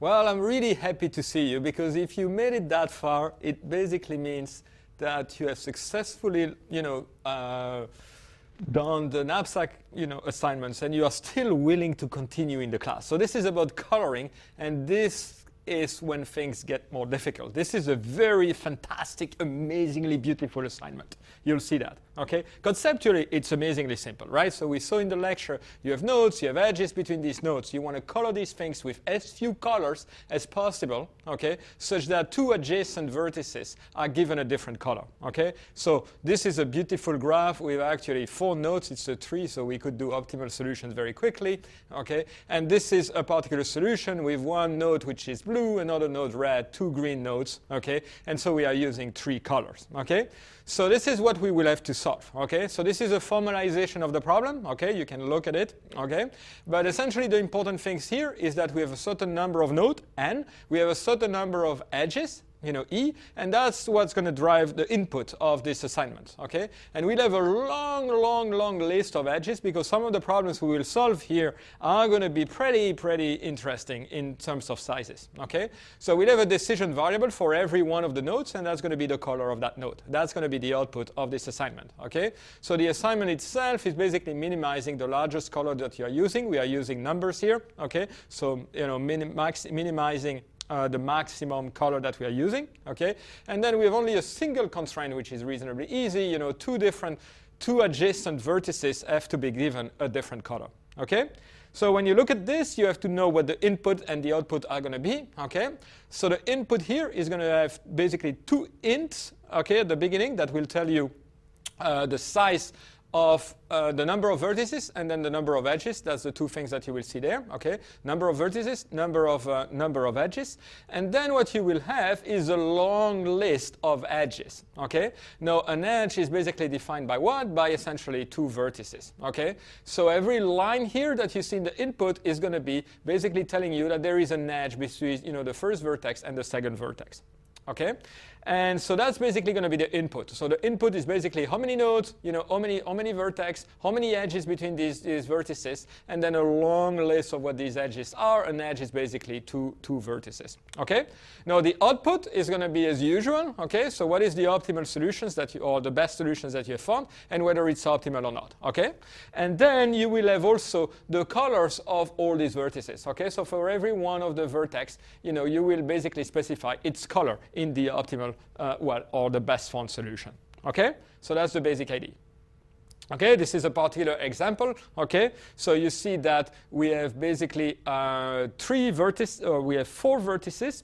Well, I'm really happy to see you, because if you made it that far, it basically means that you have successfully, done the knapsack, assignments, and you are still willing to continue in the class. So this is about coloring, and this is when things get more difficult. This is a very fantastic, amazingly beautiful assignment. You'll see that, okay? Conceptually, it's amazingly simple, right? So we saw in the lecture, you have nodes, you have edges between these nodes. You want to color these things with as few colors as possible, okay? Such that two adjacent vertices are given a different color, okay? So this is a beautiful graph with actually 4 nodes. It's a tree, so we could do optimal solutions very quickly, okay? And this is a particular solution with one node which is blue, another node red, 2 green nodes, okay? And so we are using 3 colors, okay? So this is what we will have to solve, okay? So this is a formalization of the problem, okay? You can look at it, okay? But essentially the important things here is that we have a certain number of nodes, n, we have a certain number of edges, E, and that's what's going to drive the input of this assignment, okay? And we'll have a long list of edges, because some of the problems we will solve here are going to be pretty interesting in terms of sizes, okay? So we'll have a decision variable for every one of the nodes, and that's going to be the color of that node. That's going to be the output of this assignment, okay? So the assignment itself is basically minimizing the largest color that you are using. We are using numbers here, okay? So, minimizing the maximum color that we are using, okay? And then we have only a single constraint, which is reasonably easy. Two adjacent vertices have to be given a different color, okay? So when you look at this, you have to know what the input and the output are going to be, okay? So the input here is going to have basically 2 ints, okay, at the beginning that will tell you the size of the number of vertices and then the number of edges. That's the 2 things that you will see there, okay? Number of vertices, number of edges. And then what you will have is a long list of edges, okay? Now, an edge is basically defined by what? By essentially 2 vertices, okay? So every line here that you see in the input is going to be basically telling you that there is an edge between, the first vertex and the second vertex. Okay, and so that's basically going to be the input. So the input is basically how many nodes, how many vertex, how many edges between these vertices, and then a long list of what these edges are. An edge is basically two vertices. Okay. Now the output is going to be as usual. Okay. So what is the optimal solutions or the best solutions that you have found, and whether it's optimal or not. Okay. And then you will have also the colors of all these vertices. Okay. So for every one of the vertex, you will basically specify its color in the optimal, or the best found solution. Okay, so that's the basic idea. Okay, this is a particular example. Okay, so you see that we have basically we have 4 vertices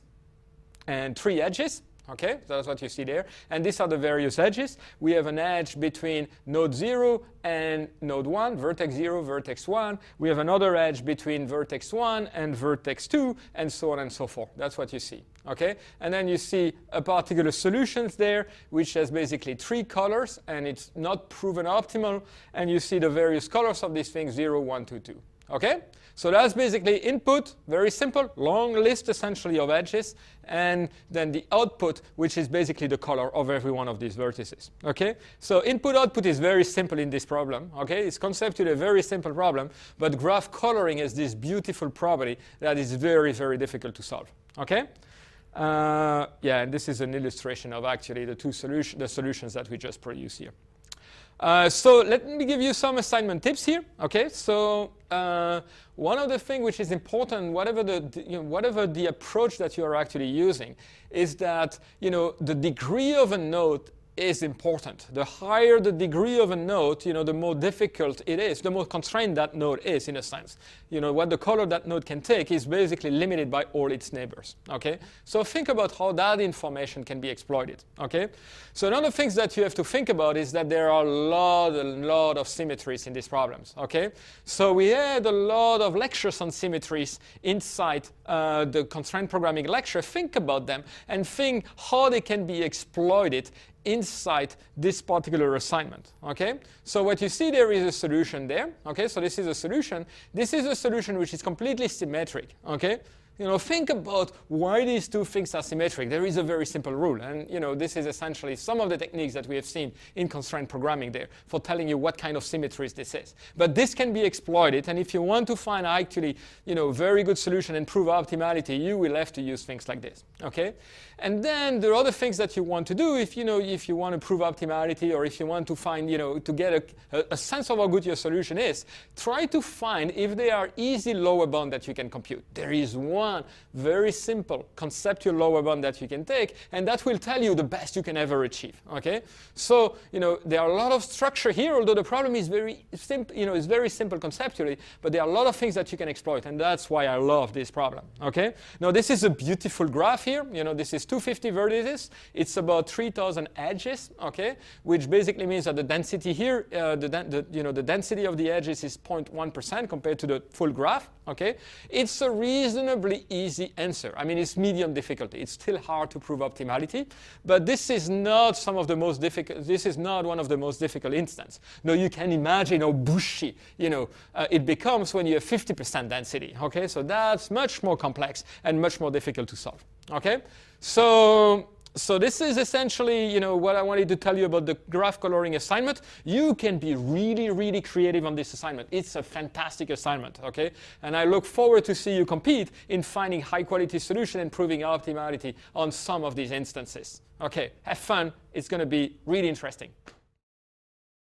and 3 edges. Okay, so that's what you see there. And these are the various edges. We have an edge between node 0 and node 1, vertex 0, vertex 1. We have another edge between vertex 1 and vertex 2, and so on and so forth. That's what you see. Okay, and then you see a particular solutions there, which has basically 3 colors, and it's not proven optimal. And you see the various colors of these things, 0, 1, 2, 2. Okay, so that's basically input, very simple, long list essentially of edges, and then the output, which is basically the color of every one of these vertices. Okay, so input-output is very simple in this problem. Okay, it's conceptually a very simple problem, but graph coloring is this beautiful property that is very, very difficult to solve. Okay, yeah, and this is an illustration of actually the solutions that we just produced here. So let me give you some assignment tips here. Okay, so one of the things which is important, whatever the approach that you are actually using, is that the degree of a node is important. The higher the degree of a node, the more difficult it is, the more constrained that node is, in a sense. What the color that node can take is basically limited by all its neighbors. Okay, so think about how that information can be exploited. Okay, so another things that you have to think about is that there are a lot of symmetries in these problems. Okay, so we had a lot of lectures on symmetries inside the constraint programming lecture. Think about them and think how they can be exploited inside this particular assignment. Okay, so what you see there is a solution there. Okay, so this is a solution. This is a solution which is completely symmetric. Okay, think about why these two things are symmetric. There is a very simple rule, and this is essentially some of the techniques that we have seen in constraint programming there for telling you what kind of symmetries this is. But this can be exploited, and if you want to find actually very good solution and prove optimality, you will have to use things like this. Okay, and then there are other things that you want to do if you want to prove optimality, or if you want to find to get a sense of how good your solution is. Try to find if there are easy lower bound that you can compute. There is one very simple conceptual lower bound that you can take, and that will tell you the best you can ever achieve. Okay, so there are a lot of structure here, although the problem is very simple. It's very simple conceptually, but there are a lot of things that you can exploit, and that's why I love this problem. Okay, now this is a beautiful graph here. This is 250 vertices. It's about 3,000 edges. Okay, which basically means that the density here, the density of the edges is 0.1% compared to the full graph. Okay, it's a reasonably easy answer. I mean, it's medium difficulty. It's still hard to prove optimality, but this is not some of the most difficult. This is not one of the most difficult instances. Now you can imagine how bushy, it becomes when you have 50% density. Okay, so that's much more complex and much more difficult to solve. Okay, so this is essentially, what I wanted to tell you about the graph coloring assignment. You can be really, really creative on this assignment. It's a fantastic assignment, okay? And I look forward to see you compete in finding high-quality solution and proving optimality on some of these instances. Okay, have fun. It's going to be really interesting.